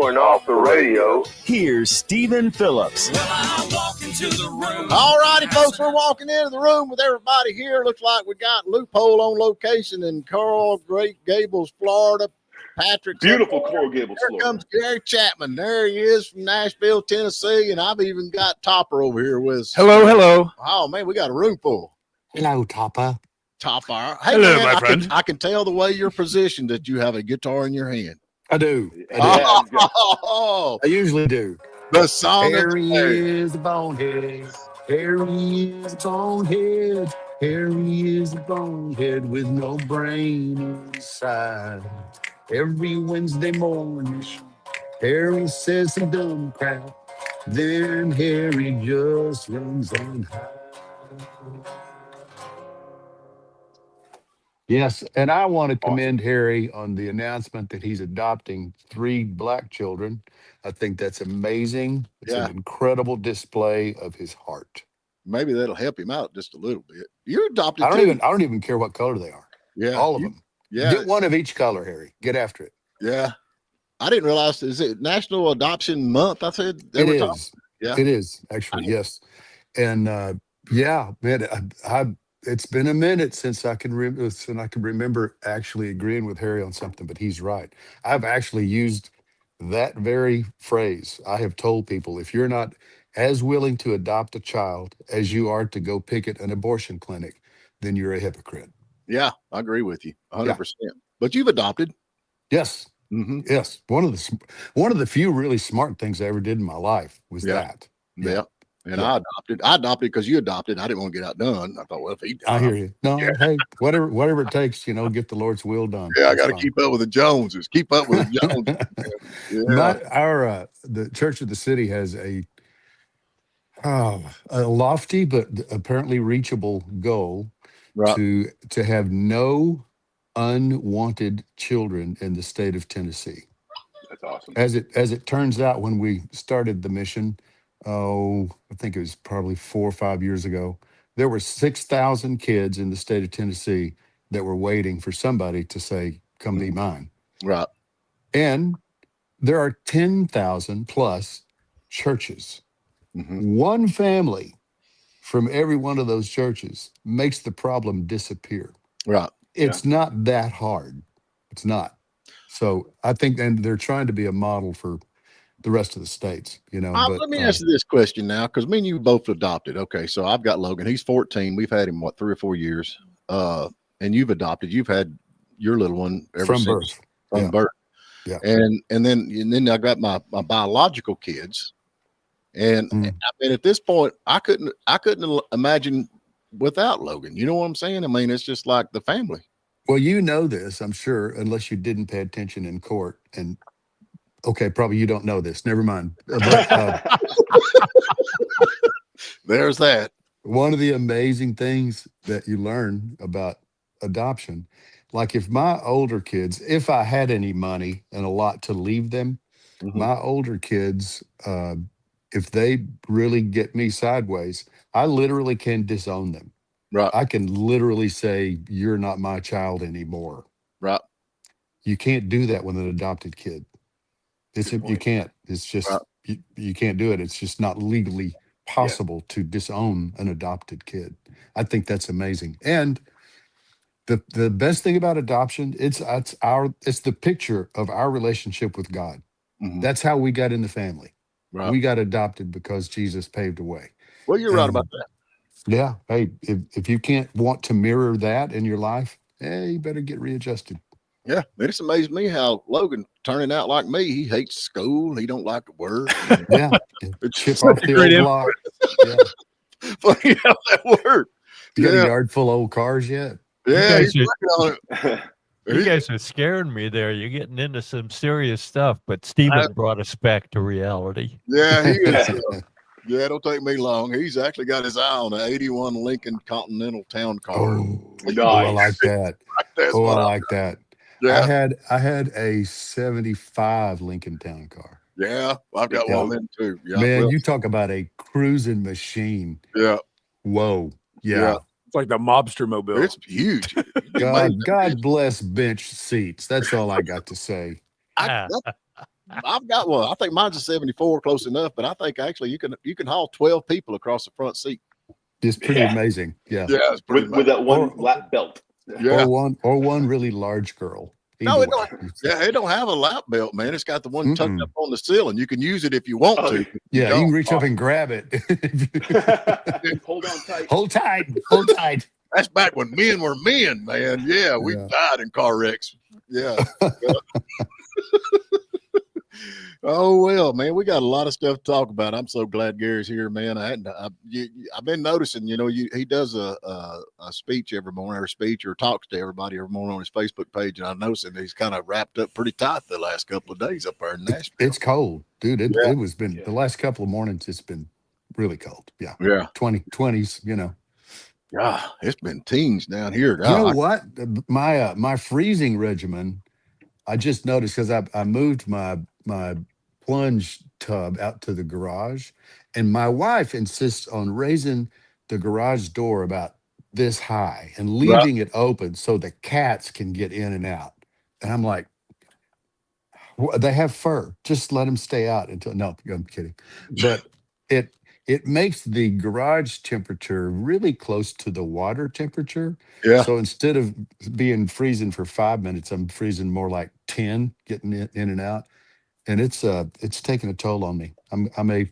going off the radio. Here's Stephen Phillips. Well, I walk into the room. All righty, folks, we're walking into the room with everybody here. Looks like we got Loophole on location in Coral Gables, Florida. Patrick's Beautiful Coral Gables, Here Florida. comes Gary Chapman. There he is from Nashville, Tennessee, and I've even got Topper over here with us. Hello. Oh, man, we got a room full. Hello, Topper. Topper. Hey, Hello, man, my friend. I can tell the way you're positioned that you have a guitar in your hand. I do. Oh, I usually do. the song Harry is is the bonehead. Harry is the bonehead. Harry is the bonehead with no brain inside. Every Wednesday morning, Harry says some dumb crap. Then Harry just runs on high. Yes, and I want to commend Harry on the announcement that he's adopting 3 black children. I think that's amazing. It's an incredible display of his heart. maybe that'll help him out just a little bit. You're adopted I too. don't even care what color they are. Yeah, all of them. Yeah, Get one of each color, Harry. Get after it. yeah. I didn't realize, is it National Adoption Month? I said It is. Yeah. It is actually, yes. And yeah, man, it's been a minute since I can remember actually agreeing with Harry on something, but he's right. I've actually used that very phrase. I have told people, if you're not as willing to adopt a child as you are to go picket an abortion clinic, then you're a hypocrite. Yeah, I agree with you 100%. But you've adopted. Yes. Mm-hmm. Yes. One of the few really smart things I ever did in my life was that. Yeah. And I adopted because you adopted. I didn't want to get outdone. I thought, well, if he I hear you. No, hey, whatever it takes, get the Lord's will done. Yeah, I got to keep up with the Joneses. Keep up with the Joneses. Yeah. The Church of the City has a lofty but apparently reachable goal to have no unwanted children in the state of Tennessee. That's awesome. As it turns out, when we started the mission, I think it was probably 4 or 5 years ago, there were 6,000 kids in the state of Tennessee that were waiting for somebody to say, come be mine. Right. And there are 10,000 plus churches. Mm-hmm. One family from every one of those churches makes the problem disappear. Right. It's not that hard. It's not. So I think, and they're trying to be a model for the rest of the states, but, let me ask you this question now, because me and you both adopted. Okay, so I've got Logan. He's 14. We've had him 3 or 4 years. And you've adopted. You've had your little one from birth. From birth. Yeah. And then I got my biological kids. And I mean, at this point, I couldn't imagine without Logan. You know what I'm saying? I mean, it's just like the family. Well, this, I'm sure, unless you didn't pay attention in court. And okay, probably you don't know this. Never mind. But, there's that. One of the amazing things that you learn about adoption, like if my older kids, if I had any money and a lot to leave them, my older kids, if they really get me sideways, I literally can disown them. Right. I can literally say, you're not my child anymore. Right. You can't do that with an adopted kid. You can't. It's just, you can't do it. It's just not legally possible to disown an adopted kid. I think that's amazing. And the best thing about adoption, it's the picture of our relationship with God. Mm-hmm. That's how we got in the family. Right. We got adopted because Jesus paved a way. Well, you're right about that. Yeah. Hey, if you can't want to mirror that in your life, you better get readjusted. Yeah, it's amazed me how Logan turning out like me. He hates school. He don't like to work. Yeah, chip off the old block. Yeah. Funny how that worked. You got a yard full of old cars yet? Yeah, he's working on it. You guys are scaring me there. You're getting into some serious stuff, but Stephen brought us back to reality. Yeah, he is. Yeah, it'll take me long. He's actually got his eye on an 81 Lincoln Continental Town Car. Oh, I like that. I like that. Yeah. I had a 75 Lincoln Town Car. Yeah, I've got one of them too. Yeah, man, you talk about a cruising machine. Yeah. Whoa. Yeah. It's like the mobster mobile. It's huge. God bless bench seats. That's all I got to say. I've got one. I think mine's a 74, close enough. But I think actually you can haul 12 people across the front seat. It's pretty amazing. Yeah. Yeah, it's pretty with that one Or- lap belt. Yeah. Or one really large girl. No, Either it way. don't. Yeah, it don't have a lap belt, man. It's got the one tucked up on the ceiling. You can use it if you want to. Yeah, you can reach up and grab it. Hold on tight. Hold tight. Hold tight. That's back when men were men, man. Yeah, we died in car wrecks. Yeah. Oh well, man, we got a lot of stuff to talk about. I'm so glad Gary's here, man. I've been noticing, he does a speech every morning, or talks to everybody every morning on his Facebook page, and I noticed that he's kind of wrapped up pretty tight the last couple of days up there in Nashville. It's cold, dude. It was been the last couple of mornings. It's been really cold. Yeah, 20s. Yeah, it's been teens down here. You know what? My freezing regimen. I just noticed because I moved my plunge tub out to the garage, and my wife insists on raising the garage door about this high and leaving it open so the cats can get in and out. And I'm like, they have fur. Just let them stay out until. No, I'm kidding. But it makes the garage temperature really close to the water temperature. Yeah. So instead of being freezing for 5 minutes, I'm freezing more like 10, getting in and out. And it's taking a toll on me. I may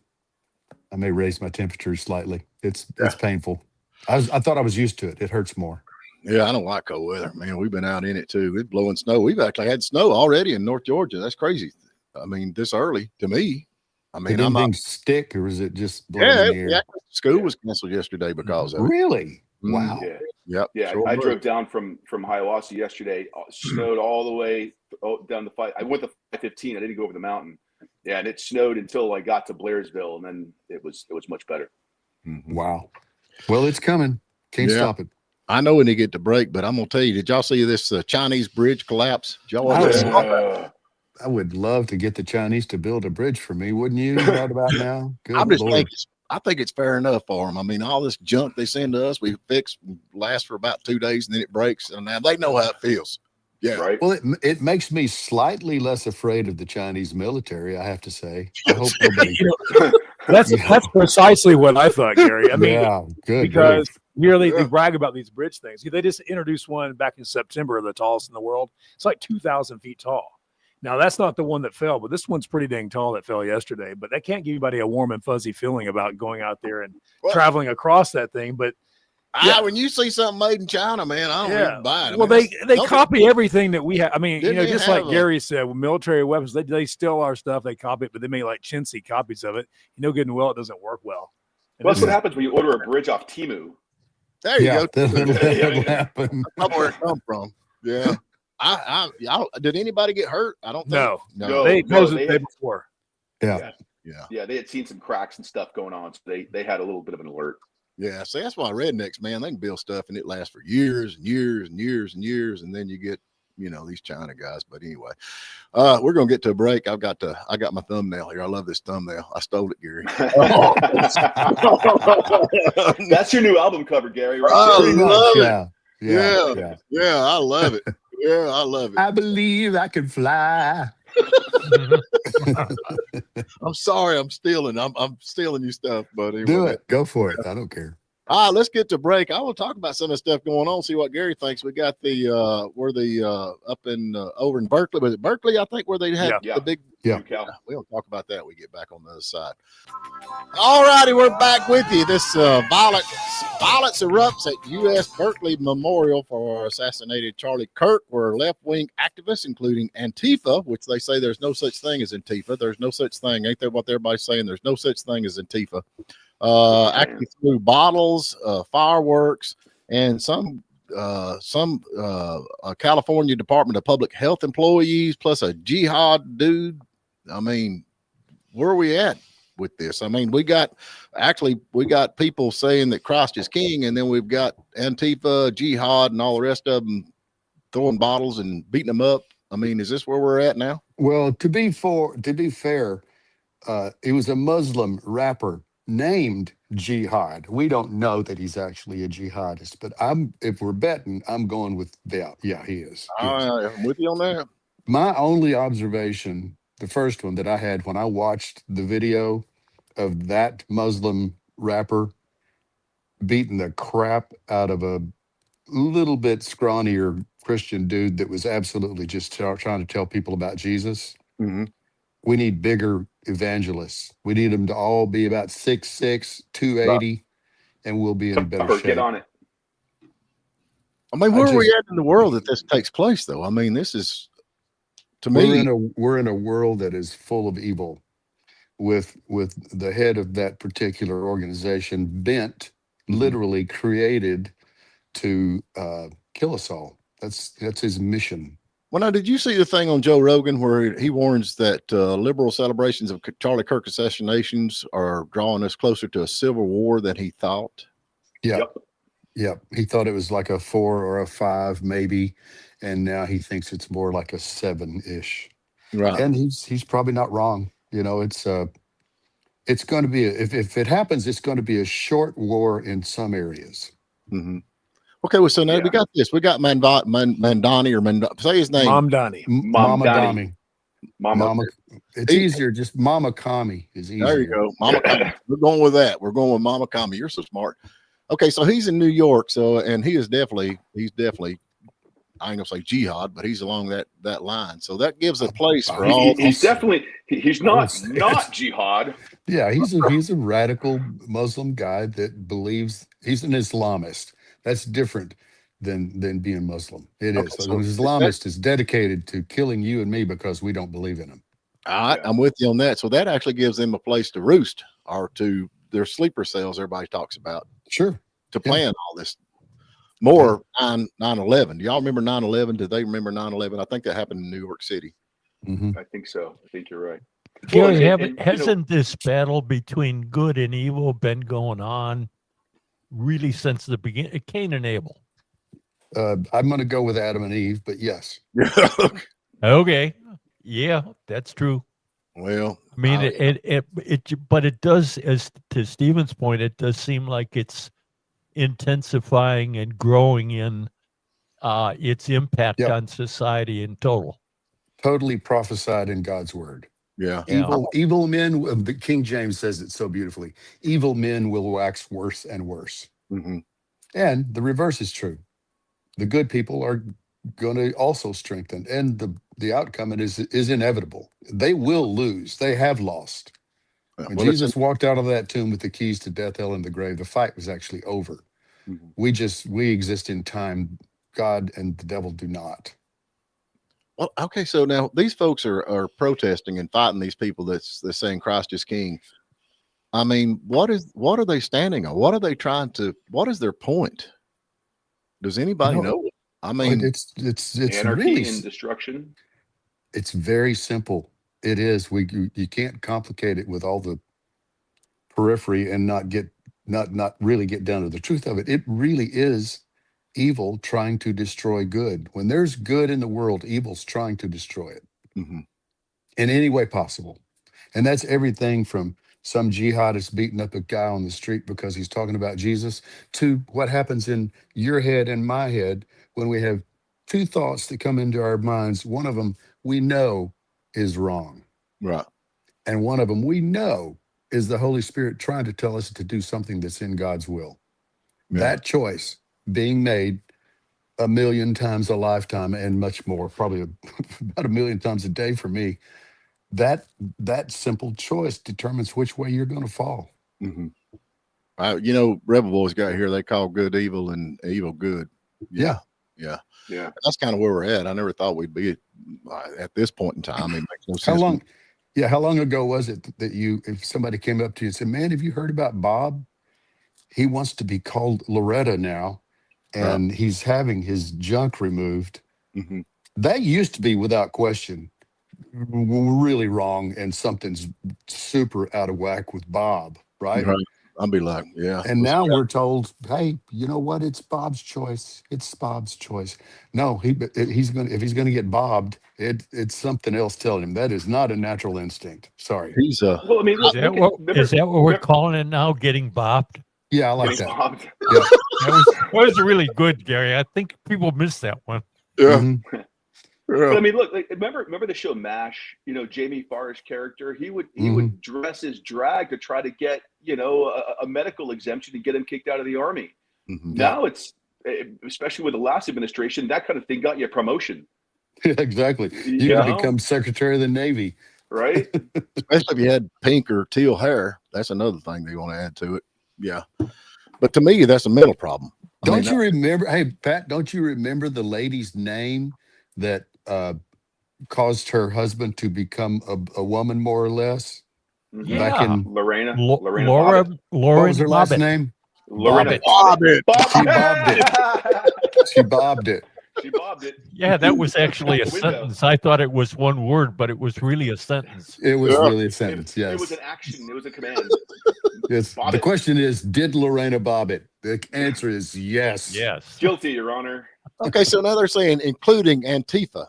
raise my temperature slightly. It's painful. I thought I was used to it. It hurts more. Yeah, I don't like cold weather, man. We've been out in it too. It's blowing snow. We've actually had snow already in North Georgia. That's crazy. I mean, this early to me. I mean, did anything stick, or is it just blowing in the air? Yeah. School was canceled yesterday because of it. Really? Wow. Yeah. Yep. Yeah, sure I was. drove down from Hiawassee yesterday. Snowed all the way down the I went to 515. I didn't go over the mountain. Yeah, and it snowed until I got to Blairsville, and then it was much better. Wow. Well, it's coming. Can't stop it. I know when they get to break, but I'm gonna tell you. Did y'all see this Chinese bridge collapse? Did y'all watch that? I would love to get the Chinese to build a bridge for me, wouldn't you? Right about now. Good I'm just Lord. thinking. I think it's fair enough for them. I mean, all this junk they send to us, we fix, lasts for about 2 days, and then it breaks. And now they know how it feels. Yeah. Right. Well, it makes me slightly less afraid of the Chinese military, I have to say. I hope nobody. That's precisely what I thought, Gary. I mean, yeah, good. because they brag about these bridge things. They just introduced one back in September, the tallest in the world. It's like 2,000 feet tall. Now, that's not the one that fell, but this one's pretty dang tall that fell yesterday. But that can't give anybody a warm and fuzzy feeling about going out there and traveling across that thing. But when you see something made in China, man, I don't even buy it. Well, they copy everything that we have. I mean, just like Gary said, with military weapons, they steal our stuff, they copy it, but they make like chintzy copies of it. Good and well, it doesn't work well. And that's what happens when you order a bridge off Temu. There you go. That'll happen. That's where it come from. Yeah. I did anybody get hurt? I don't think. No. They closed it the day before. Yeah. They had seen some cracks and stuff going on, so they had a little bit of an alert. Yeah, see, that's why rednecks, man, they can build stuff and it lasts for years and years and years and years, and then you get, these China guys. But anyway, we're gonna get to a break. I got my thumbnail here. I love this thumbnail. I stole it, Gary. That's your new album cover, Gary. Right? I Pretty much, love yeah. it. Yeah, I love it. Yeah, I love it. I believe I can fly. I'm sorry, I'm stealing. I'm stealing you stuff, but anyway. Do it. Go for it. I don't care. Let's get to break. I will talk about some of the stuff going on, see what Gary thinks. We got up in over in Berkeley. Was it Berkeley, I think, where they had the big we'll talk about that when we get back on the other side. All righty, we're back with you. This violence erupts at U.S. Berkeley Memorial for assassinated Charlie Kirk, where left-wing activists, including Antifa, which they say there's no such thing as Antifa. There's no such thing. Ain't that what everybody's saying? There's no such thing as Antifa. Actually threw bottles, fireworks, and some California Department of Public Health employees, plus a jihad dude. I mean, where are we at with this? I mean, we got people saying that Christ is king, and then we've got Antifa, jihad, and all the rest of them throwing bottles and beating them up. I mean, is this where we're at now? Well, to be fair, it was a Muslim rapper named Jihad. We don't know that he's actually a jihadist, but if we're betting, I'm going with he is. I'm with you on that. My only observation the first one that I had when I watched the video of that Muslim rapper beating the crap out of a little bit scrawnier Christian dude that was absolutely just trying to tell people about Jesus. Mm-hmm. We need bigger evangelists. We need them to all be about 6'6", 280, and we'll be in better shape. Get on it. I mean, where are we at in the world that this takes place, though? I mean, this is, to me, we're in a world that is full of evil, with the head of that particular organization bent, literally created to kill us all. That's his mission. Well, now, did you see the thing on Joe Rogan where he warns that liberal celebrations of Charlie Kirk assassinations are drawing us closer to a civil war than he thought? Yeah. Yep. He thought it was like a 4 or a 5 maybe, and now he thinks it's more like a 7-ish. Right. And he's probably not wrong. You know, it's going to be if it happens, it's going to be a short war in some areas. Mm-hmm. Okay, well, so now we got this. We got Mandani or say his name. Mamdani. Mamdani. Mama. It's easier. Just Mama Kami is easier. There you go. Mama Kami. We're going with that. We're going with Mama Kami. You're so smart. Okay, so he's in New York. So, and he's definitely, I ain't gonna say jihad, but he's along that line. So that gives a place for all. He's definitely he's not jihad. Yeah, he's a radical Muslim guy that believes he's an Islamist. That's different than being Muslim. It is. So an Islamist is dedicated to killing you and me because we don't believe in him. All right, I'm with you on that. So that actually gives them a place to roost or to their sleeper cells everybody talks about. Sure. To plan all this. More 9/11. Do y'all remember 9/11? Do they remember 9/11? I think that happened in New York City. Mm-hmm. I think so. I think you're right. Gary, hasn't this battle between good and evil been going on really since the beginning? Cain and Abel. I'm going to go with Adam and Eve, but yes. Okay. Yeah, that's true. Well, I mean, but it does, as to Stephen's point, it does seem like it's intensifying and growing in its impact on society in total. Totally prophesied in God's word. Yeah. Evil men, the King James says it so beautifully. Evil men will wax worse and worse. Mm-hmm. And the reverse is true. The good people are going to also strengthen, and the outcome is inevitable. They will lose. They have lost. When Jesus walked out of that tomb with the keys to death, hell, and the grave, the fight was actually over. Mm-hmm. We exist in time. God and the devil do not. Well, okay, so now these folks are protesting and fighting these people they're saying Christ is king. I mean, what are they standing on? What are they trying to? What is their point? Does anybody know? I mean, it's anarchy really, and destruction. It's very simple. It is. You can't complicate it with all the periphery and not really get down to the truth of it. It really is evil trying to destroy good. When there's good in the world, evil's trying to destroy it in any way possible. And that's everything from some jihadist beating up a guy on the street because he's talking about Jesus to what happens in your head and my head when we have two thoughts that come into our minds. One of them we know is wrong. Right. And one of them we know is the Holy Spirit trying to tell us to do something that's in God's will. Yeah. That choice being made 1 million times a lifetime and much more, probably about 1 million times a day for me. That simple choice determines which way you're going to fall. Mm-hmm. Rebel Boys got here. They call good evil and evil good. Yeah. That's kind of where we're at. I never thought we'd be at this point in time. It makes no sense. How long ago was it that if somebody came up to you and said, "Man, have you heard about Bob? He wants to be called Loretta now, and he's having his junk removed." Mm-hmm. That used to be, without question, really wrong, and something's super out of whack with Bob, right? I'll be like, yeah. And now we're told, hey, you know what? It's Bob's choice. It's Bob's choice. No, if he's gonna get bobbed, it's something else telling him that is not a natural instinct. Sorry. He's well, I mean, is that what we're calling it now? Getting bobbed? Yeah, I like that. Bobbed. Yeah. That was really good, Gary. I think people missed that one. Yeah. Mm-hmm. But I mean, look, like, remember the show MASH? You know, Jamie Farr's character, he would dress as drag to try to get, you know, a medical exemption to get him kicked out of the army. Now it's, especially with the last administration, that kind of thing got you a promotion. Yeah, exactly. You can become Secretary of the Navy. Right? Especially if you had pink or teal hair. That's another thing they want to add to it. Yeah. But to me, that's a mental problem. Don't you remember? Hey, Pat, don't you remember the lady's name that caused her husband to become a woman, more or less? Yeah. Back in Laura what was her last name? Lorena Bobbitt. She bobbed it. She bobbed it. She bobbed it. Yeah, that was actually a Window. sentence. I thought it was one word, but it was really a sentence. It was really a sentence. Yes. It was an action. It was a command. Yes. Bob The it. question is, did Lorena bob it? The answer is yes. Yes. Guilty, Your Honor. Okay, so now they're saying including Antifa.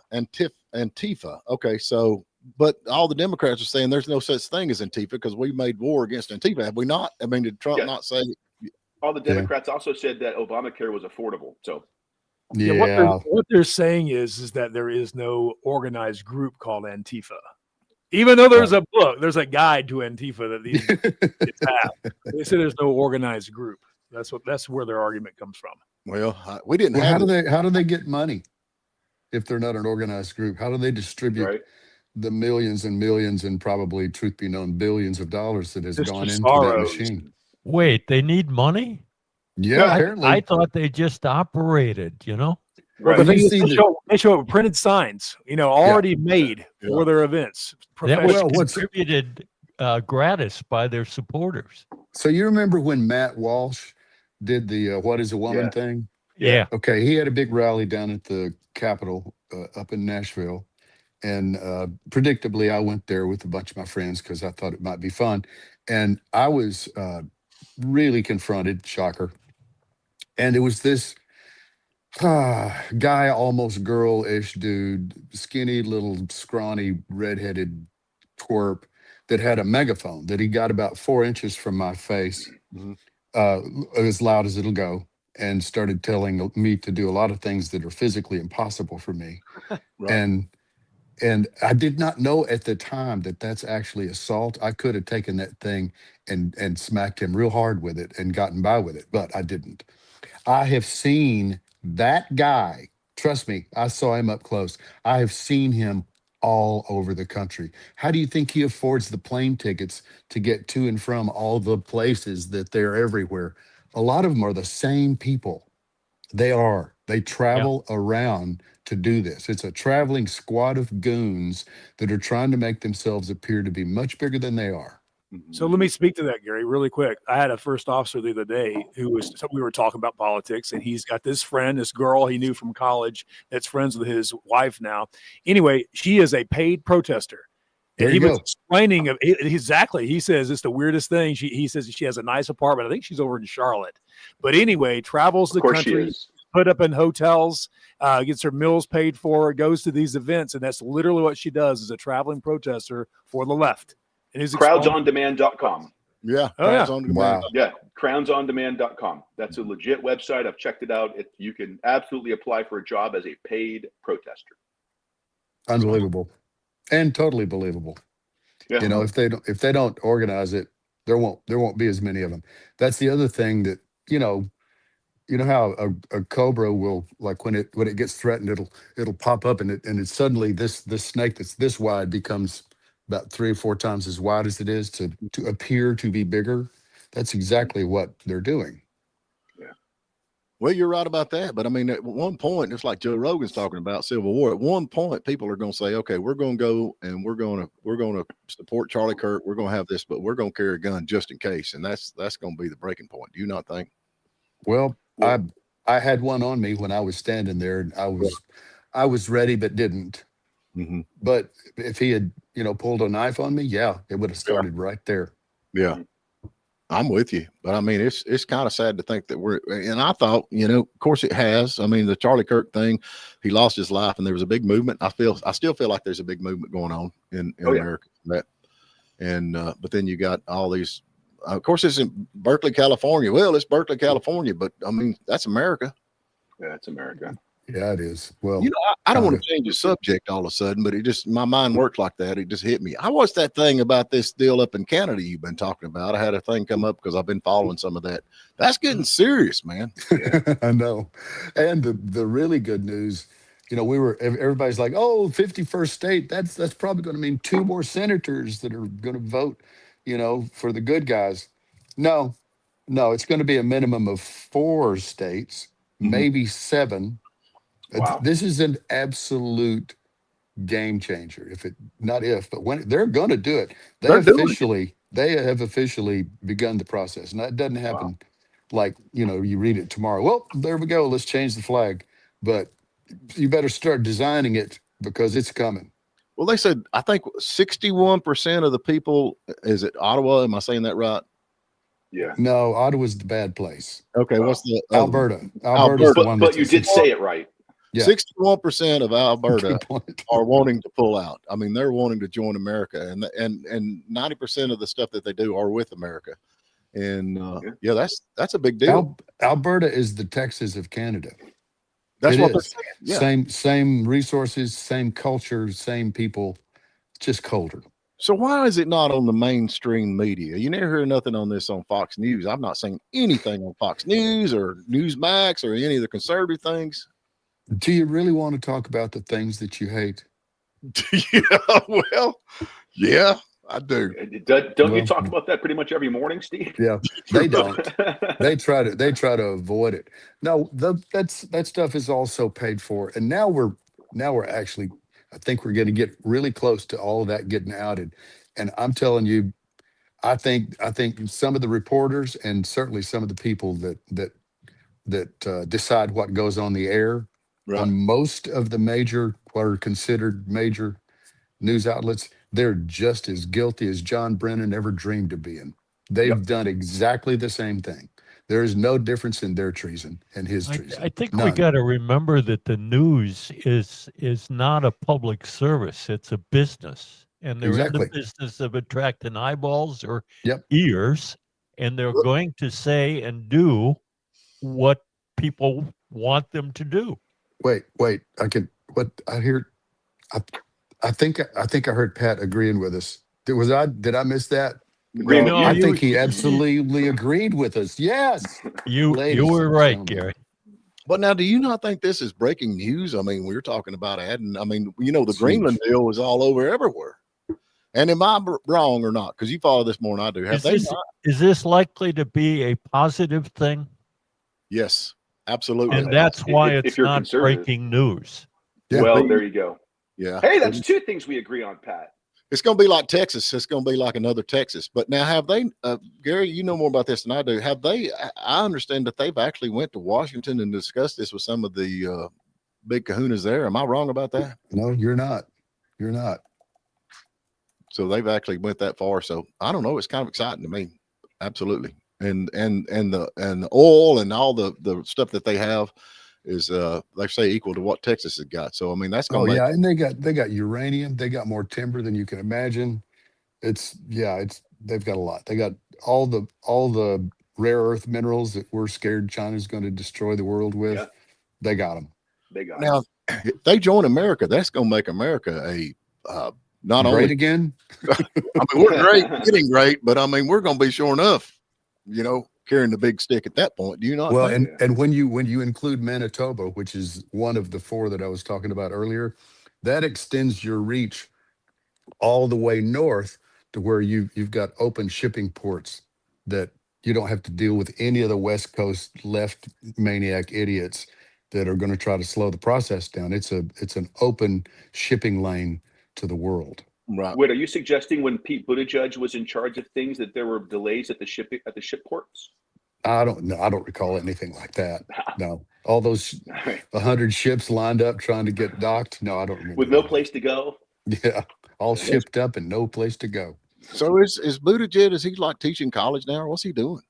Okay, so but all the Democrats are saying there's no such thing as Antifa because we made war against Antifa. Have we not? I mean, did Trump not say? All the Democrats also said that Obamacare was affordable. So Yeah. What they're saying is that there is no organized group called Antifa. Even though there's a book, there's a guide to Antifa that these have. They say there's no organized group. That's where their argument comes from. Well, we didn't. How do they get money if they're not an organized group? How do they distribute the millions and millions and probably, truth be known, billions of dollars that has gone into that machine? Wait, they need money? Yeah, apparently. I thought they just operated, you know? Well, they show up printed signs, you know, already made for their events. That was contributed gratis by their supporters. So you remember when Matt Walsh did the What is a Woman thing? Yeah. Okay, he had a big rally down at the Capitol up in Nashville. And predictably, I went there with a bunch of my friends because I thought it might be fun. And I was really confronted, shocker. And it was this guy, almost girl-ish dude, skinny, little, scrawny, redheaded twerp that had a megaphone that he got about 4 inches from my face, as loud as it'll go, and started telling me to do a lot of things that are physically impossible for me. And I did not know at the time that that's actually assault. I could have taken that thing and smacked him real hard with it and gotten by with it, but I didn't. I have seen that guy. Trust me, I saw him up close. I have seen him all over the country. How do you think he affords the plane tickets to get to and from all the places that they're everywhere? A lot of them are the same people. They travel around to do this. It's a traveling squad of goons that are trying to make themselves appear to be much bigger than they are. So let me speak to that, Gary, really quick. I had a first officer the other day we were talking about politics, and he's got this friend, this girl he knew from college that's friends with his wife now. Anyway, she is a paid protester. And he was explaining exactly. He says it's the weirdest thing. He says she has a nice apartment. I think she's over in Charlotte. But anyway, travels the country, put up in hotels, gets her meals paid for, goes to these events, and that's literally what she does as a traveling protester for the left. Crowdsondemand.com. Yeah. Wow. Yeah. Crownsondemand.com. That's a legit website. I've checked it out. You can absolutely apply for a job as a paid protester. Unbelievable. And totally believable. Yeah. You know, if they don't organize it, there won't be as many of them. That's the other thing that, you know how a cobra will, like when it gets threatened, it'll pop up and it suddenly this snake that's this wide becomes about 3 or 4 times as wide as it is to appear to be bigger. That's exactly what they're doing. Yeah. Well, you're right about that. But I mean, at one point, it's like Joe Rogan's talking about Civil War. At one point, people are going to say, okay, we're going to go and we're going to support Charlie Kirk. We're going to have this, but we're going to carry a gun just in case. And that's going to be the breaking point. Do you not think? Well, I had one on me when I was standing there, and I was ready, but didn't. Mm-hmm. But if he had, pulled a knife on me, it would have started right there. Yeah, I'm with you. But I mean, it's kind of sad to think that and I thought, of course it has. I mean, the Charlie Kirk thing, he lost his life and there was a big movement. I still feel like there's a big movement going on in America. But then you got all these, of course it's in Berkeley, California. Well, it's Berkeley, California, but I mean, that's America. Yeah, it's America. Yeah, it is. Well, You know, I don't want to change the subject all of a sudden, but it just, my mind works like that. It just hit me. I watched that thing about this deal up in Canada you've been talking about. I had a thing come up because I've been following some of that. That's getting serious, man. Yeah. I know. And the really good news, everybody's like, oh, 51st state, that's probably going to mean 2 more senators that are going to vote, for the good guys. No, it's going to be a minimum of 4 states, maybe 7. Wow. This is an absolute game changer. But when they're going to do it, they have officially begun the process. And that doesn't happen like, you read it tomorrow. Well, there we go. Let's change the flag. But you better start designing it because it's coming. Well, they said, I think 61% of the people, is it Ottawa? Am I saying that right? Yeah. No, Ottawa's the bad place. Okay. What's the Alberta? Alberta's the one. But you did say it right. Yeah. 61% of Alberta are wanting to pull out. I mean, they're wanting to join America, and 90% of the stuff that they do are with America. And that's a big deal. Alberta is the Texas of Canada. That's what they're saying. Yeah. Same resources, same culture, same people, just colder. So why is it not on the mainstream media? You never hear nothing on this on Fox News. I've not seen anything on Fox News or Newsmax or any of the conservative things. Do you really want to talk about the things that you hate? Yeah, I do. Don't you talk about that pretty much every morning, Steve? Yeah, they don't. They try to avoid it. No, that stuff is also paid for, and now we're actually, I think we're going to get really close to all of that getting outed. And I'm telling you, I think some of the reporters and certainly some of the people that decide what goes on the air on most of the what are considered major news outlets, they're just as guilty as John Brennan ever dreamed of being. They've done exactly the same thing. There is no difference in their treason and his treason. I think None. we got to remember that the news is not a public service; it's a business, and they're in the business of attracting eyeballs or ears, and they're going to say and do what people want them to do. Wait! I think I heard Pat agreeing with us. Did I miss that? No, I think he absolutely agreed with us. Yes. You were right, Gary. But now, do you not think this is breaking news? I mean, we're talking about adding, the Greenland deal was all over everywhere. And am I wrong or not? Because you follow this more than I do. Is this likely to be a positive thing? Yes, absolutely. And that's why it's not breaking news. Yeah. Well, there you go. Yeah. Hey, that's 2 things we agree on, Pat. It's going to be like Texas. It's going to be like another Texas. But now, have they, Gary, you know more about this than I do. Have they, I understand that they've actually went to Washington and discussed this with some of the big kahunas there. Am I wrong about that? No, you're not. You're not. So they've actually went that far. So I don't know. It's kind of exciting to me. Absolutely. And the oil and all the stuff that they have is they say equal to what Texas has got. So I mean that's going to and they got uranium, they got more timber than you can imagine. They've got a lot. They got all the rare earth minerals that we're scared China's going to destroy the world with. Yeah. They got them. Now if they join America, that's going to make America a not great only again. I mean we're getting great, but I mean we're going to be sure enough, carrying the big stick at that point. Do you not? Well, and when you include Manitoba, which is one of the 4 that I was talking about earlier, that extends your reach all the way north to where you've got open shipping ports that you don't have to deal with any of the West Coast left maniac idiots that are going to try to slow the process down. It's an open shipping lane to the world. Right. Wait, are you suggesting when Pete Buttigieg was in charge of things that there were delays at the ship ports? I don't know. I don't recall anything like that. No, all those 100 ships lined up trying to get docked. No, I don't remember. With no place to go. Yeah, all shipped up and no place to go. So is Buttigieg? Is he like teaching college now, or what's he doing?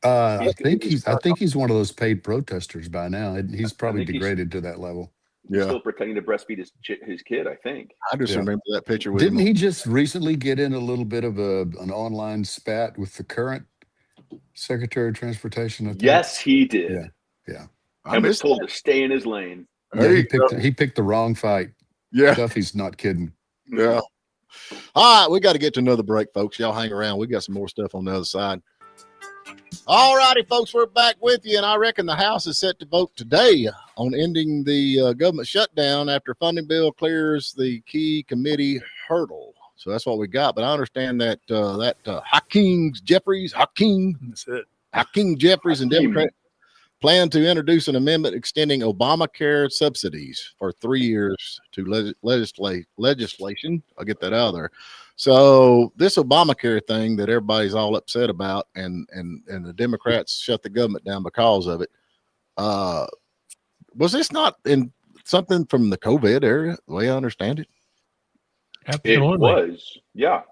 I think he's one of those paid protesters by now. He's probably degraded to that level. He's still pretending to breastfeed his kid, I think. I just remember that picture with Didn't he just recently get in a little bit of an online spat with the current Secretary of Transportation? Yes, he did. Yeah. And was told to stay in his lane. Yeah, he picked the wrong fight. Yeah. Duffy's not kidding. Yeah. All right, we got to get to another break, folks. Y'all hang around. We got some more stuff on the other side. All righty, folks, we're back with you, and I reckon the House is set to vote today on ending the government shutdown after funding bill clears the key committee hurdle. So that's what we got. But I understand that Hakeem Jeffries and Democrats plan to introduce an amendment extending Obamacare subsidies for 3 years to legislation. I'll get that out of there. So this Obamacare thing that everybody's all upset about, and the Democrats shut the government down because of it. Was this not in something from the COVID era, the way I understand it? Absolutely. It was. Yeah.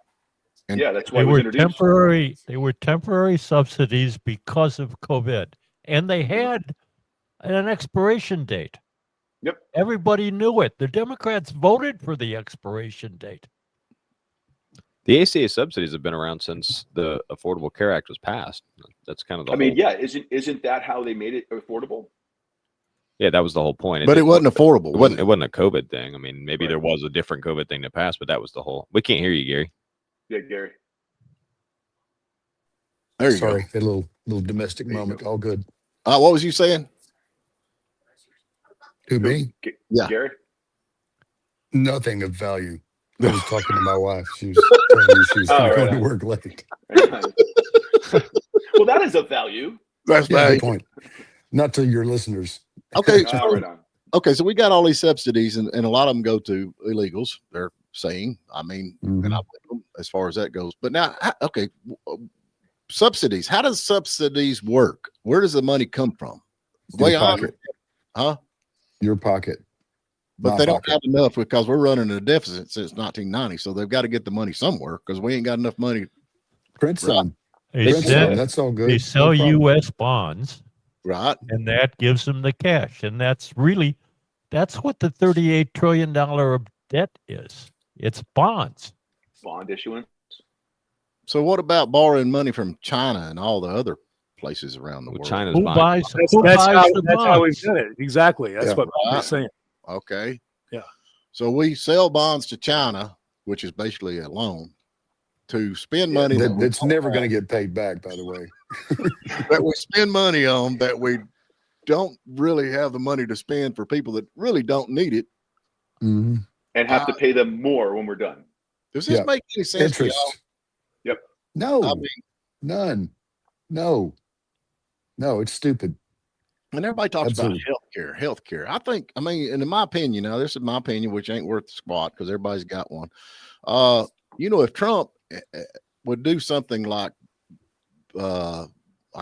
And yeah, that's why They it was were introduced. They were temporary subsidies because of COVID, and they had an expiration date. Yep. Everybody knew it. The Democrats voted for the expiration date. The ACA subsidies have been around since the Affordable Care Act was passed. That's kind of the whole. Yeah, isn't that how they made it affordable? Yeah, that was the whole point. But it wasn't affordable. It wasn't a COVID thing. I mean, maybe there was a different COVID thing to pass, but that was the whole. We can't hear you, Gary. Yeah, Gary. There you Sorry, go. a little domestic moment. All good. What was you saying? To me? Yeah. Gary? Nothing of value. I was talking to my wife. She was telling me she was going to work late. Well, that is of value. That's good point. Not to your listeners. Okay. Right on. Okay, so we got all these subsidies, and a lot of them go to illegals. They're saying, I mean, and I believe them as far as that goes. But now, okay, subsidies. How does subsidies work? Where does the money come from? Your pocket. Huh? Your pocket. But they don't have enough because we're running a deficit since 1990. So they've got to get the money somewhere because we ain't got enough money. Print some. That's all good. They sell U.S. bonds. Right. And that gives them the cash. And that's what the $38 trillion of debt is. It's bonds. Bond issuance. So what about borrowing money from China and all the other places around the world? China's Who buying. buys That's the how we've bonds? done it. Exactly. That's what I'm saying. Okay. Yeah. So we sell bonds to China, which is basically a loan, to spend money that's never going to get paid back, by the way. that we spend money on that we don't really have the money to spend for people that really don't need it. Mm-hmm. And have to pay them more when we're done. Does this make any sense to y'all? Yep. No. I mean, none. No, it's stupid. And everybody talks about healthcare. I think, I mean, and in my opinion, now this is my opinion, which ain't worth the squat because everybody's got one. If Trump would do something like, I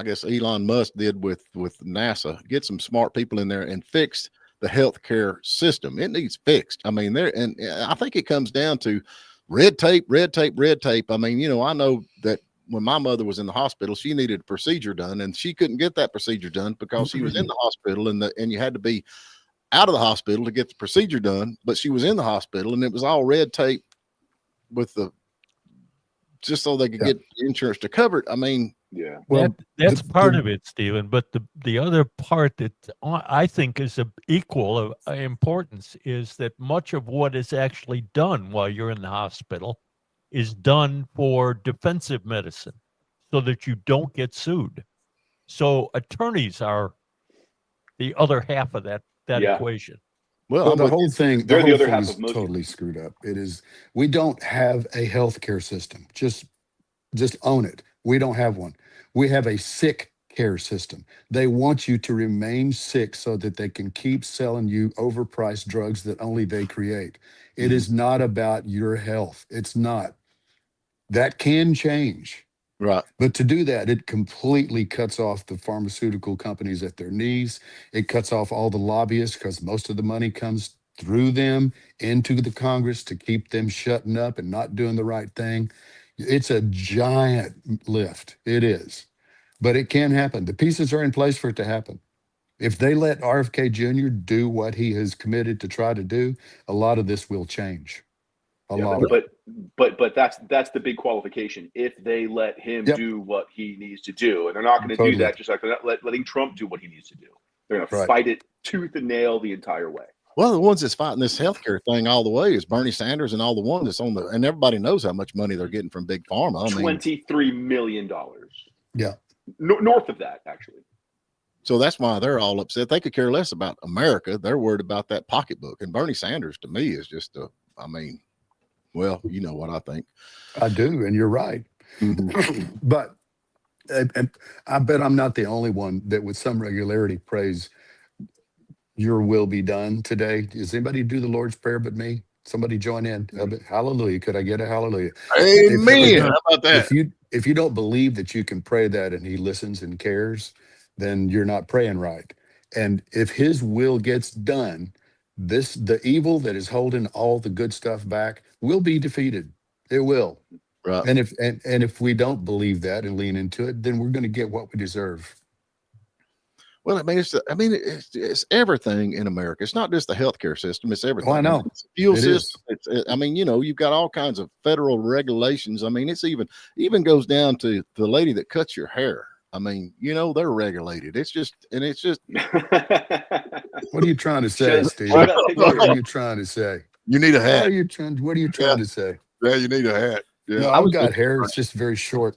guess Elon Musk did with NASA, get some smart people in there and fix the healthcare system. It needs fixed. I mean, and I think it comes down to red tape. I mean, I know that when my mother was in the hospital, she needed a procedure done, and she couldn't get that procedure done because she was in the hospital, and you had to be out of the hospital to get the procedure done. But she was in the hospital, and it was all red tape with just so they could get insurance to cover it. I mean, yeah. Well, that's part of it, Stephen. But the other part that I think is of equal importance is that much of what is actually done while you're in the hospital is done for defensive medicine so that you don't get sued. So attorneys are the other half of that equation. Well, the whole thing, they're the other thing half is of most totally screwed up. It is. We don't have a healthcare system. Just own it. We don't have one. We have a sick care system. They want you to remain sick so that they can keep selling you overpriced drugs that only they create. It is not about your health. It's not. That can change. Right. But to do that, it completely cuts off the pharmaceutical companies at their knees. It cuts off all the lobbyists because most of the money comes through them into the Congress to keep them shutting up and not doing the right thing. It's a giant lift. It is. But it can happen. The pieces are in place for it to happen. If they let RFK Jr. do what he has committed to try to do, a lot of this will change. But that's the big qualification. If they let him do what he needs to do, and they're not going to do that, just like they're not letting Trump do what he needs to do. They're going to fight it tooth and nail the entire way. Well, the ones that's fighting this healthcare thing all the way is Bernie Sanders and all the ones that's on the, and everybody knows how much money they're getting from Big Pharma. I mean, $23 million. Yeah. North of that, actually. So that's why they're all upset. They could care less about America. They're worried about that pocketbook. And Bernie Sanders, to me, is just well, you know what I think. I do, and you're right. But and I bet I'm not the only one that with some regularity prays, your will be done today. Does anybody do the Lord's Prayer but me? Somebody join in. Hallelujah. Could I get a hallelujah? Amen. How about that? If you don't believe that you can pray that and he listens and cares, then you're not praying right. And if his will gets done, the evil that is holding all the good stuff back will be defeated. It will. Right. And if we don't believe that and lean into it, then we're going to get what we deserve. Well, it's everything in America. It's not just the healthcare system. It's everything. Oh, I know. It's the fuel system. You've got all kinds of federal regulations. I mean, it's even goes down to the lady that cuts your hair. I mean, they're regulated. It's just. What are you trying to say, Steve? What are you trying to say? You need a hat. What are you trying to say? Yeah, you need a hat. Yeah, no, I've got hair. It's just very short.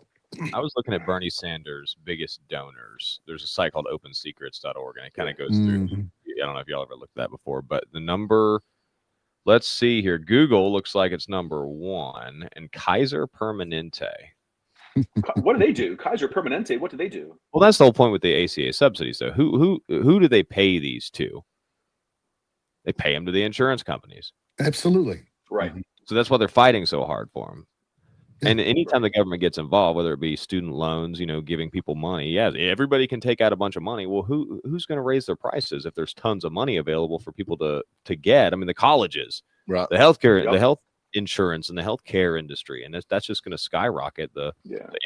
I was looking at Bernie Sanders' biggest donors. There's a site called opensecrets.org, and it kind of goes through. I don't know if y'all ever looked at that before, but the number, let's see here. Google looks like it's number 1, and Kaiser Permanente. What do they do? Kaiser Permanente, what do they do? Well, that's the whole point with the ACA subsidies, though. Who do they pay these to? They pay them to the insurance companies. Absolutely. Right. So that's why they're fighting so hard for them. And anytime the government gets involved, whether it be student loans, giving people money, yeah, everybody can take out a bunch of money. Well, who's going to raise their prices if there's tons of money available for people to get? I mean, the colleges, right, the healthcare, the health insurance, and the healthcare industry, and that's just going to skyrocket.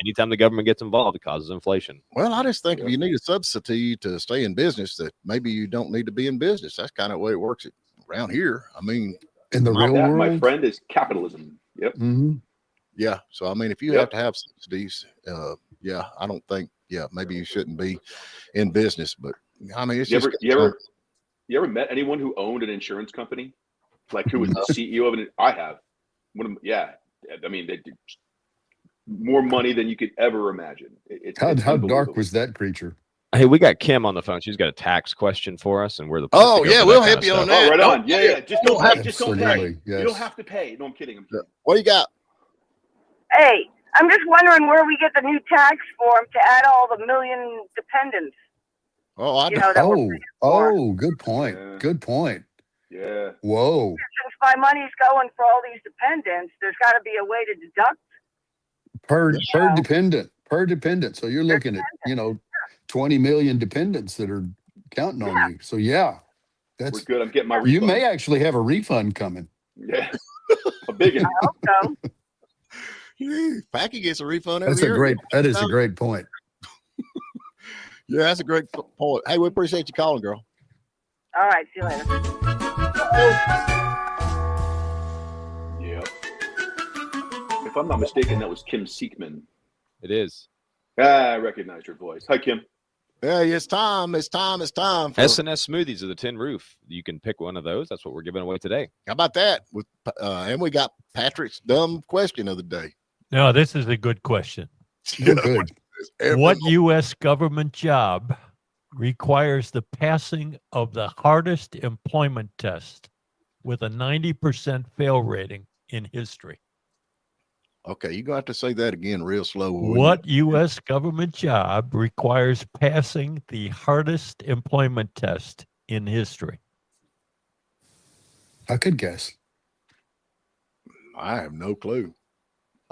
Anytime the government gets involved, it causes inflation. Well, I just think if you need a subsidy to stay in business, that maybe you don't need to be in business. That's kind of the way it works around here. I mean, in the real world, my friend, is capitalism. Yep. Mm-hmm. Yeah. So, I mean, if you have to have subsidies, I don't think, maybe you shouldn't be in business, but I mean, it's you ever met anyone who owned an insurance company? Like who was the CEO of it? I have. I mean, they did more money than you could ever imagine. How dark was that creature? Hey, we got Kim on the phone. She's got a tax question for us, and we're the. We'll help you on that. Oh, right on. Yeah. Just don't pay. Yes. You don't have to pay. No, I'm kidding. What do you got? Hey, I'm just wondering where we get the new tax form to add all the million dependents. Oh, good point. Yeah. Good point. Yeah. Whoa. Since my money's going for all these dependents, there's got to be a way to deduct per dependent. So you're looking at 20 million dependents that are counting on you. So we're good. I'm getting my refund. You may actually have a refund coming. Yeah, a big one. I hope so. Packy gets a refund every That is a great point. Yeah, that's a great point. Hey, we appreciate you calling, girl. All right, see you later. Yeah. If I'm not mistaken, that was Kim Seekman. It is. I recognize your voice. Hi, Kim. Hey, it's time. It's time. S&S smoothies of the Tin Roof. You can pick one of those. That's what we're giving away today. How about that? And we got Patrick's dumb question of the day. No, this is a good question. Good. What U.S. government job requires the passing of the hardest employment test with a 90% fail rating in history? Okay, you're going to have to say that again real slow. What U.S. government job requires passing the hardest employment test in history? I could guess. I have no clue.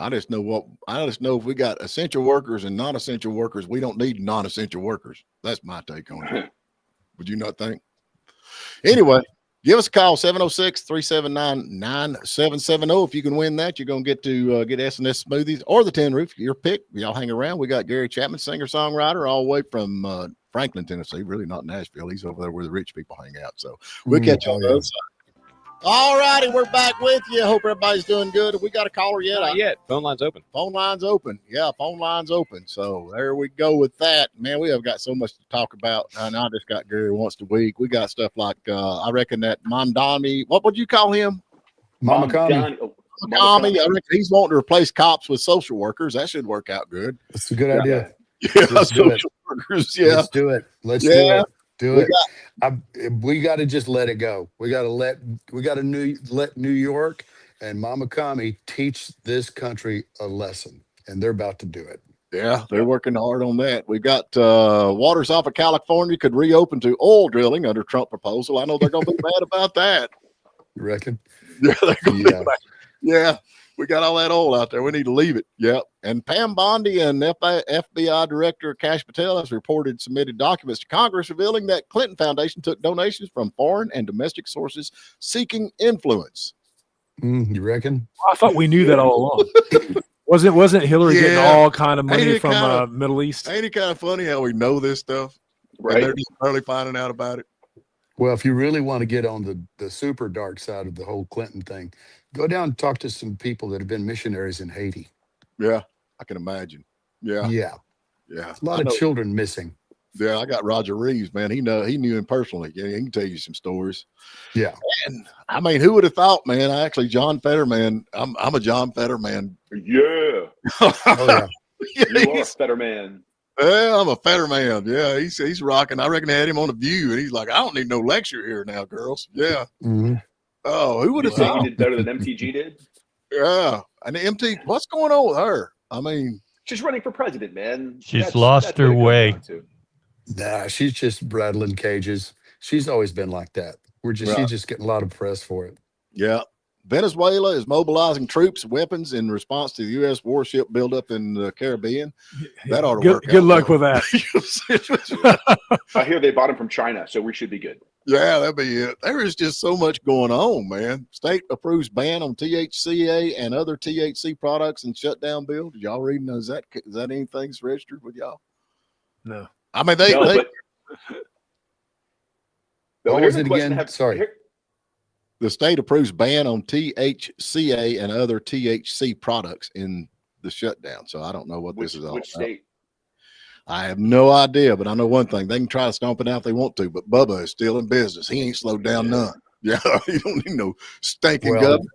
I just know if we got essential workers and non-essential workers, we don't need non-essential workers. That's my take on it. Would you not think? Anyway, give us a call, 706-379-9770. If you can win that, you're going to get S&S Smoothies or the Tin Roof. Your pick. Y'all hang around. We got Gary Chapman, singer-songwriter, all the way from Franklin, Tennessee. Really not Nashville. He's over there where the rich people hang out. So we'll catch you on the other side. All righty, we're back with you. Hope everybody's doing good. Have we got a caller yet? Not yet. Phone line's open. Phone line's open. Yeah, phone line's open. So there we go with that. Man, we have got so much to talk about. And I just got Gary once a week. We got stuff like, I reckon that Mondani, what would you call him? Mama Kami. Kami. I reckon he's wanting to replace cops with social workers. That should work out good. That's a good idea. Yeah, social workers. Yeah. Let's do it. Let's do it. Do it. We got to just let it go. We got to let New York and Mama Kami teach this country a lesson, and they're about to do it. Yeah, they're working hard on that. We got waters off of California could reopen to oil drilling under Trump proposal. I know they're going to be mad about that. You reckon? Yeah, they're going to be mad. Yeah. We got all that oil out there. We need to leave it. Yep. And Pam Bondi and FBI Director Kash Patel has reported submitted documents to Congress revealing that Clinton Foundation took donations from foreign and domestic sources seeking influence. You reckon? I thought we knew that all along. Wasn't Hillary getting all kind of money from Middle East? Ain't it kind of funny how we know this stuff? Right. And they're just barely finding out about it. Well, if you really want to get on the super dark side of the whole Clinton thing, go down and talk to some people that have been missionaries in Haiti. Yeah, I can imagine. Yeah. Yeah. Yeah. A lot of children missing. Yeah, I got Roger Reeves, man. He knew him personally. Yeah, he can tell you some stories. Yeah. And I mean, who would have thought, man? John Fetterman. I'm a John Fetterman. Yeah. Oh, yeah. You are a Fetterman. Yeah, I'm a Fetterman. Yeah, he's rocking. I reckon they had him on The View, and he's like, I don't need no lecture here now, girls. Yeah. Mm-hmm. Oh, who would have thought? You did better than MTG did? Yeah. And the MT, what's going on with her? I mean, she's running for president, man. She's lost her way. Nah, she's just rattling cages. She's always been like that. She's just getting a lot of press for it. Yeah. Venezuela is mobilizing troops, weapons in response to the U.S. warship buildup in the Caribbean. That ought to work out. Good luck with that. I hear they bought them from China, so we should be good. Yeah, that'd be it. There is just so much going on, man. State approves ban on THCA and other THC products and shutdown bill. Did y'all reading? Is that anything's registered with y'all? No. I mean, they what was it again? Sorry. The state approves ban on THCA and other THC products in the shutdown. So I don't know what this is all about. Which state? I have no idea, but I know one thing. They can try to stomp it out if they want to, but Bubba is still in business. He ain't slowed down none. Yeah, you don't need no stinking government.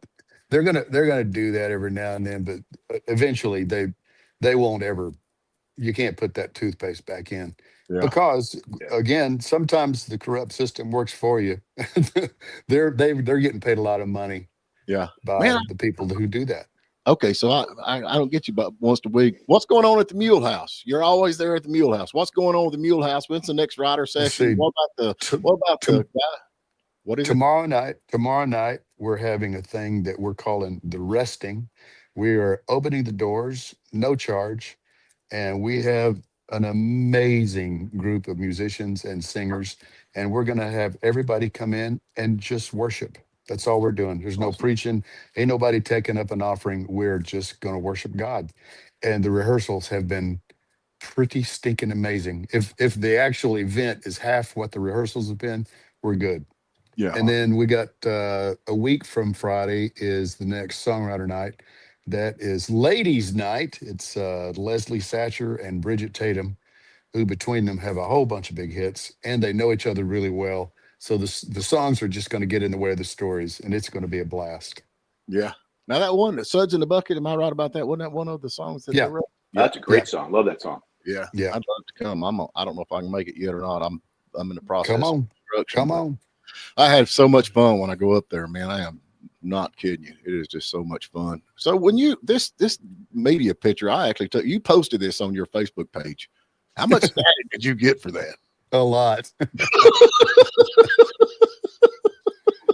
They're gonna do that every now and then, but eventually they won't ever. You can't put that toothpaste back in. Yeah. Because again, sometimes the corrupt system works for you. they're getting paid a lot of money. Yeah, by the people who do that. Okay, so I don't get you, but once a week. What's going on at the Mule House? You're always there at the Mule House. What's going on with the Mule House? When's the next rider session? What is tomorrow night? Tomorrow night we're having a thing that we're calling the resting. We are opening the doors, no charge, and we have an amazing group of musicians and singers, and we're going to have everybody come in and just worship. That's all we're doing. There's no preaching. Ain't nobody taking up an offering. We're just going to worship God. And the rehearsals have been pretty stinking amazing. If the actual event is half what the rehearsals have been, we're good. Yeah. And then we got a week from Friday is the next songwriter night. That is ladies' night. It's Leslie Satcher and Bridget Tatum, who between them have a whole bunch of big hits, and they know each other really well. So the songs are just going to get in the way of the stories, and it's going to be a blast. Yeah. Now that one, Suds in the Bucket, am I right about that? Wasn't that one of the songs that they wrote? That's a great song. Love that song. Yeah. Yeah. I'd love to come. I don't know if I can make it yet or not. I'm in the process. Come on. I had so much fun when I go up there, man. I am not kidding you. It is just so much fun. So when you this media picture, I actually took, you posted this on your Facebook page. How much static did you get for that? A lot.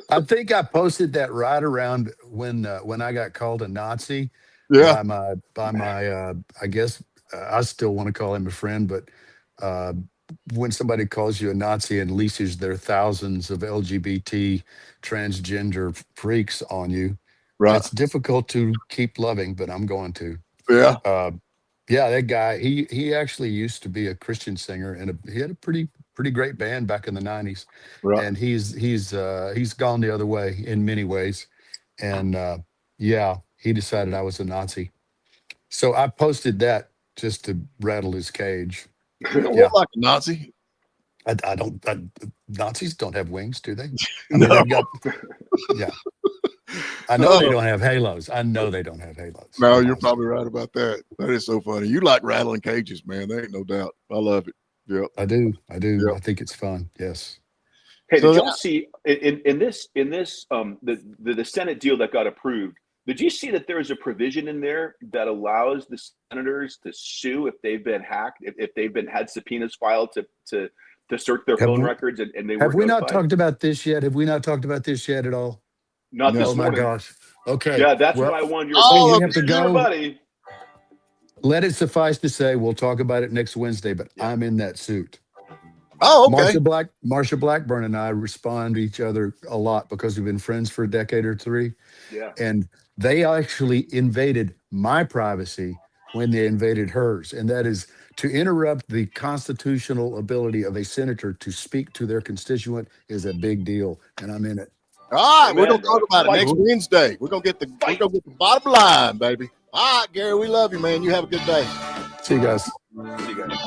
I think I posted that right around when I got called a Nazi. Yeah. By my I guess I still want to call him a friend, but when somebody calls you a Nazi and leashes their thousands of LGBT transgender freaks on you, right? It's difficult to keep loving, but I'm going to. Yeah. Yeah, that guy, he actually used to be a Christian singer, and he had a pretty pretty great band back in the 90s. Right. And he's gone the other way in many ways. And yeah, he decided I was a Nazi. So I posted that just to rattle his cage. What, like a Nazi? I don't. Nazis don't have wings, do they? I No. mean, they've got. Yeah, I know they don't have halos. I know they don't have halos. No, you're probably right about that. That is so funny. You like rattling cages, man. There ain't no doubt. I love it. Yeah, I do. Yep. I think it's fun. Yes. Hey, So did y'all see in this the Senate deal that got approved? Did you see that there is a provision in there that allows the senators to sue if they've been hacked, if they've been had subpoenas filed to search their phone records and they have weren't we not notified? talked about this yet? Have we not talked about this yet at all? Not this Oh my morning. gosh. Okay. Yeah, that's well, why I wanted your we opinion. have to Here's your go. buddy. Let it suffice to say, we'll talk about it next Wednesday. But I'm in that suit. Oh, okay. Marsha Blackburn and I respond to each other a lot because we've been friends for a decade or three. Yeah. And they actually invaded my privacy when they invaded hers. And that is to interrupt the constitutional ability of a senator to speak to their constituent is a big deal. And I'm in it. All right, Amen, we're gonna talk about it Fight. next Wednesday. We're gonna get the bottom line, baby. All right, Gary, we love you, man. You have a good day. See you guys. See you guys.